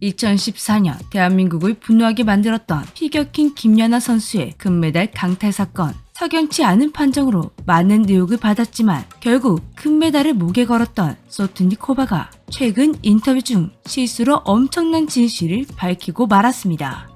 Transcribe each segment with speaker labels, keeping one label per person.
Speaker 1: 2014년 대한민국을 분노하게 만들었던 피겨킹 김연아 선수의 금메달 강탈 사건. 석연치 않은 판정으로 많은 의혹을 받았지만 결국 금메달을 목에 걸었던 소트니코바가 최근 인터뷰 중 실수로 엄청난 진실을 밝히고 말았습니다.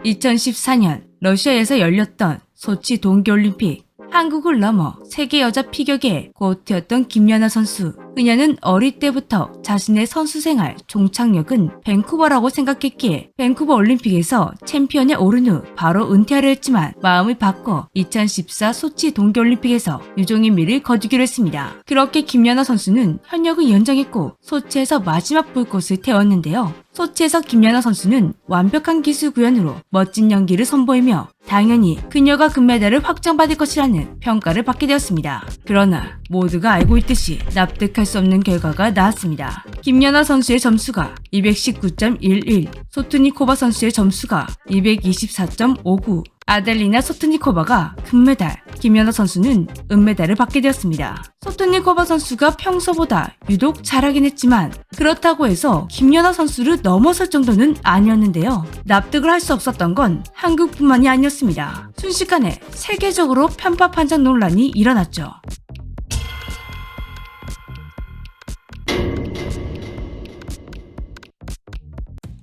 Speaker 1: 2014년 러시아에서 열렸던 소치 동계올림픽. 한국을 넘어 세계 여자 피겨계의 고트였던 김연아 선수. 그녀는 어릴 때부터 자신의 선수 생활 종착역은 밴쿠버라고 생각했기에 밴쿠버 올림픽에서 챔피언에 오른 후 바로 은퇴하려 했지만 마음을 바꿔 2014 소치 동계올림픽에서 유종의 미를 거두기로 했습니다. 그렇게 김연아 선수는 현역을 연장했고 소치에서 마지막 불꽃을 태웠는데요. 소치에서 김연아 선수는 완벽한 기술 구현으로 멋진 연기를 선보이며 당연히 그녀가 금메달을 확정받을 것이라는 평가를 받게 되었습니다. 그러나 모두가 알고 있듯이 납득할 수 없는 결과가 나왔습니다. 김연아 선수의 점수가 219.11, 소트니코바 선수의 점수가 224.59, 아델리나 소트니코바가 금메달, 김연아 선수는 은메달을 받게 되었습니다. 소트니코바 선수가 평소보다 유독 잘하긴 했지만 그렇다고 해서 김연아 선수를 넘어설 정도는 아니었는데요. 납득을 할 수 없었던 건 한국뿐만이 아니었습니다. 순식간에 세계적으로 편파 판정 논란이 일어났죠.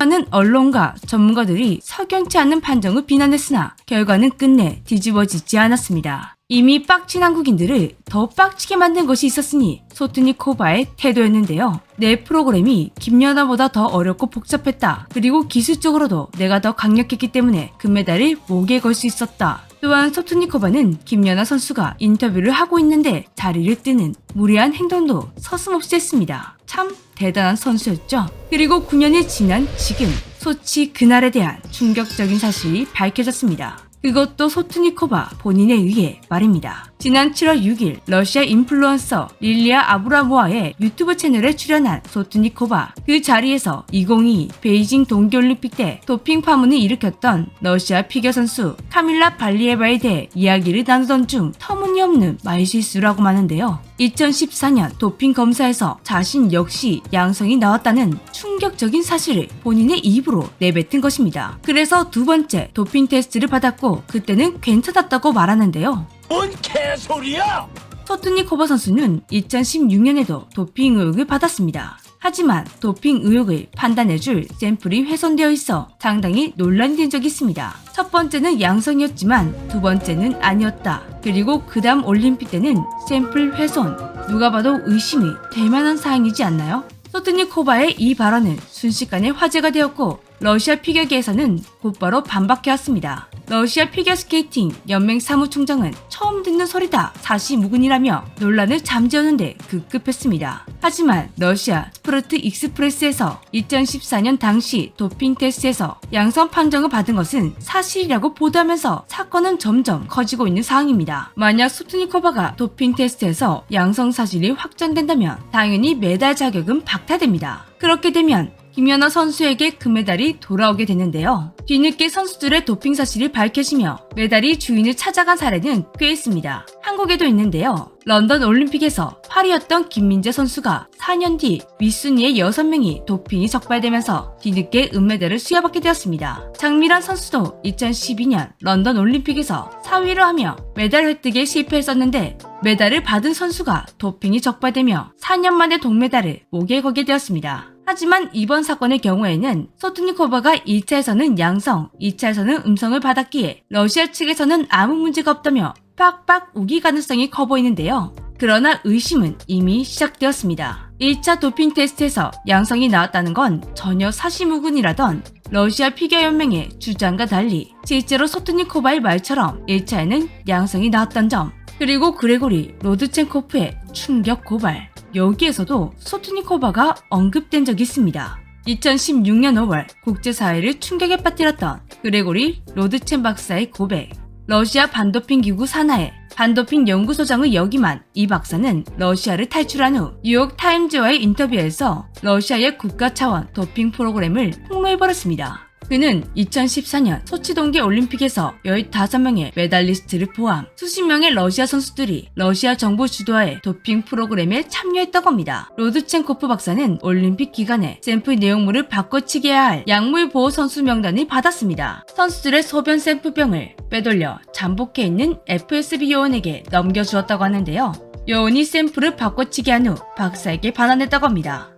Speaker 1: 많은 언론과 전문가들이 석연치 않은 판정을 비난했으나 결과는 끝내 뒤집어지지 않았습니다. 이미 빡친 한국인들을 더 빡치게 만든 것이 있었으니 소트니코바의 태도였는데요. 내 프로그램이 김연아보다 더 어렵고 복잡했다. 그리고 기술적으로도 내가 더 강력했기 때문에 금메달을 목에 걸 수 있었다. 또한 소트니코바는 김연아 선수가 인터뷰를 하고 있는데 자리를 뜨는 무례한 행동도 서슴없이 했습니다. 참 대단한 선수였죠. 그리고 9년이 지난 지금 소치 그날에 대한 충격적인 사실이 밝혀졌습니다. 그것도 소트니코바 본인에 의해 말입니다. 지난 7월 6일 러시아 인플루언서 릴리아 아브라모와의 유튜브 채널에 출연한 소트니코바. 그 자리에서 2022 베이징 동계올림픽 때 도핑 파문을 일으켰던 러시아 피겨 선수 카밀라 발리에바에 대해 이야기를 나누던 중 터무니없는 말실수라고 하는데요. 2014년 도핑 검사에서 자신 역시 양성이 나왔다는 충격적인 사실을 본인의 입으로 내뱉은 것입니다. 그래서 두 번째 도핑 테스트를 받았고 그때는 괜찮았다고 말하는데요.
Speaker 2: 뭔 개소리야!
Speaker 1: 소트니코바 선수는 2016년에도 도핑 의혹을 받았습니다. 하지만 도핑 의혹을 판단해줄 샘플이 훼손되어 있어 상당히 논란이 된 적이 있습니다. 첫 번째는 양성이었지만 두 번째는 아니었다. 그리고 그 다음 올림픽 때는 샘플 훼손. 누가 봐도 의심이 될 만한 사항이지 않나요? 소트니코바의 이 발언은 순식간에 화제가 되었고 러시아 피겨계에서는 곧바로 반박해왔습니다. 러시아 피겨스케이팅 연맹 사무총장은 처음 듣는 소리다 사시무근이라며 논란을 잠재우는데 급급했습니다. 하지만 러시아 스프르트 익스프레스에서 2014년 당시 도핑 테스트에서 양성 판정을 받은 것은 사실이라고 보도하면서 사건은 점점 커지고 있는 상황입니다. 만약 소트니코바가 도핑 테스트에서 양성 사실이 확정된다면 당연히 메달 자격은 박탈됩니다. 그렇게 되면 김연아 선수에게 금메달이 돌아오게 되는데요. 뒤늦게 선수들의 도핑 사실이 밝혀지며 메달이 주인을 찾아간 사례는 꽤 있습니다. 한국에도 있는데요. 런던 올림픽에서 8위였던 김민재 선수가 4년 뒤 윗순위의 6명이 도핑이 적발되면서 뒤늦게 은메달을 수여받게 되었습니다. 장미란 선수도 2012년 런던 올림픽에서 4위를 하며 메달 획득에 실패했었는데 메달을 받은 선수가 도핑이 적발되며 4년 만에 동메달을 목에 걸게 되었습니다. 하지만 이번 사건의 경우에는 소트니코바가 1차에서는 양성, 2차에서는 음성을 받았기에 러시아 측에서는 아무 문제가 없다며 빡빡 우기 가능성이 커 보이는데요. 그러나 의심은 이미 시작되었습니다. 1차 도핑 테스트에서 양성이 나왔다는 건 전혀 사시무근이라던 러시아 피겨연맹의 주장과 달리 실제로 소트니코바의 말처럼 1차에는 양성이 나왔던 점, 그리고 그레고리 로드첸코프의 충격 고발, 여기에서도 소트니코바가 언급된 적이 있습니다. 2016년 5월 국제사회를 충격에 빠뜨렸던 그레고리 로드첸 박사의 고백. 러시아 반도핑 기구 산하의 반도핑 연구소장을 역임한 이 박사는 러시아를 탈출한 후 뉴욕 타임즈와의 인터뷰에서 러시아의 국가 차원 도핑 프로그램을 폭로해버렸습니다. 그는 2014년 소치 동계 올림픽에서 15명의 메달리스트를 포함 수십 명의 러시아 선수들이 러시아 정부 주도하에 도핑 프로그램에 참여했다고 합니다. 로드첸코프 박사는 올림픽 기간에 샘플 내용물을 바꿔치기해야 할 약물 보호 선수 명단을 받았습니다. 선수들의 소변 샘플병을 빼돌려 잠복해 있는 FSB 요원에게 넘겨주었다고 하는데요. 요원이 샘플을 바꿔치기한 후 박사에게 반환했다고 합니다.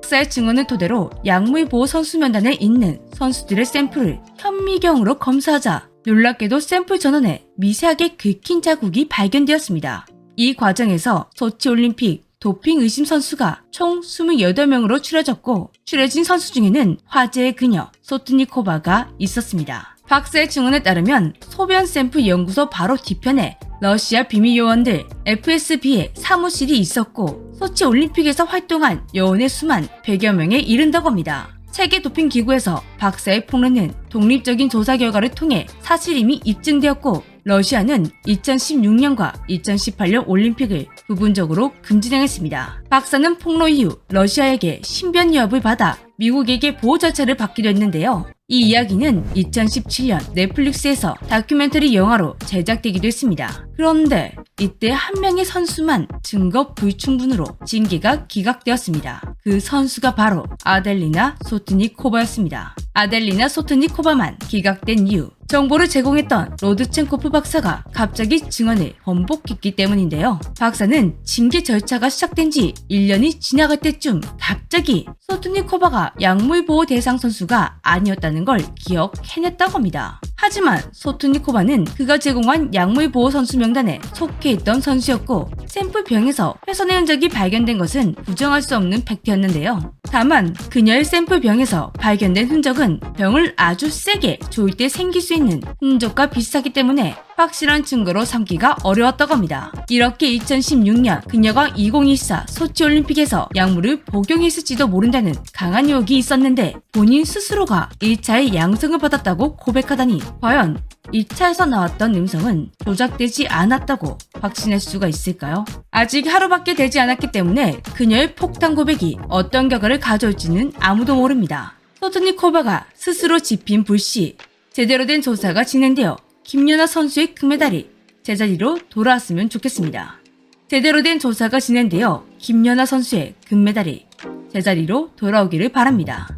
Speaker 1: 박사의 증언을 토대로 약물 보호 선수 면단에 있는 선수들의 샘플을 현미경으로 검사하자 놀랍게도 샘플 전원에 미세하게 긁힌 자국이 발견되었습니다. 이 과정에서 소치올림픽 도핑 의심 선수가 총 28명으로 추려졌고 추려진 선수 중에는 화제의 그녀 소트니코바가 있었습니다. 박사의 증언에 따르면 소변 샘플 연구소 바로 뒤편에 러시아 비밀 요원들 FSB의 사무실이 있었고 소치 올림픽에서 활동한 요원의 수만 100여 명에 이른다고 합니다. 세계 도핑 기구에서 박사의 폭로는 독립적인 조사 결과를 통해 사실임이 입증되었고 러시아는 2016년과 2018년 올림픽을 부분적으로 금지당했습니다. 박사는 폭로 이후 러시아에게 신변 위협을 받아 미국에게 보호 절차를 받기도 했는데요. 이 이야기는 2017년 넷플릭스에서 다큐멘터리 영화로 제작되기도 했습니다. 그런데 이때 한 명의 선수만 증거 불충분으로 징계가 기각되었습니다. 그 선수가 바로 아델리나 소트니코바였습니다. 아델리나 소트니코바만 기각된 이유, 정보를 제공했던 로드첸코프 박사가 갑자기 증언을 번복했기 때문인데요. 박사는 징계 절차가 시작된 지 1년이 지나갈 때쯤 갑자기 소트니코바가 약물 보호 대상 선수가 아니었다는 걸 기억해냈다고 합니다. 하지만 소트니코바는 그가 제공한 약물 보호 선수 명단에 속해 있던 선수였고 샘플병에서 훼손의 흔적이 발견된 것은 부정할 수 없는 팩트였는데요. 다만 그녀의 샘플병에서 발견된 흔적은 병을 아주 세게 조일 때 생길 수 있는 흔적과 비슷하기 때문에 확실한 증거로 삼기가 어려웠다고 합니다. 이렇게 2016년 그녀가 2024 소치올림픽에서 약물을 복용했을지도 모른다는 강한 의혹이 있었는데 본인 스스로가 1차의 양성을 받았다고 고백하다니 과연 2차에서 나왔던 음성은 조작되지 않았다고 확신할 수가 있을까요? 아직 하루밖에 되지 않았기 때문에 그녀의 폭탄 고백이 어떤 결과를 가져올지는 아무도 모릅니다. 소트니코바가 스스로 집힌 불씨, 제대로 된 조사가 진행되어 김연아 선수의 금메달이 제자리로 돌아왔으면 좋겠습니다. 제대로 된 조사가 진행되어 김연아 선수의 금메달이 제자리로 돌아오기를 바랍니다.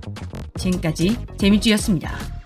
Speaker 1: 지금까지 재미주였습니다.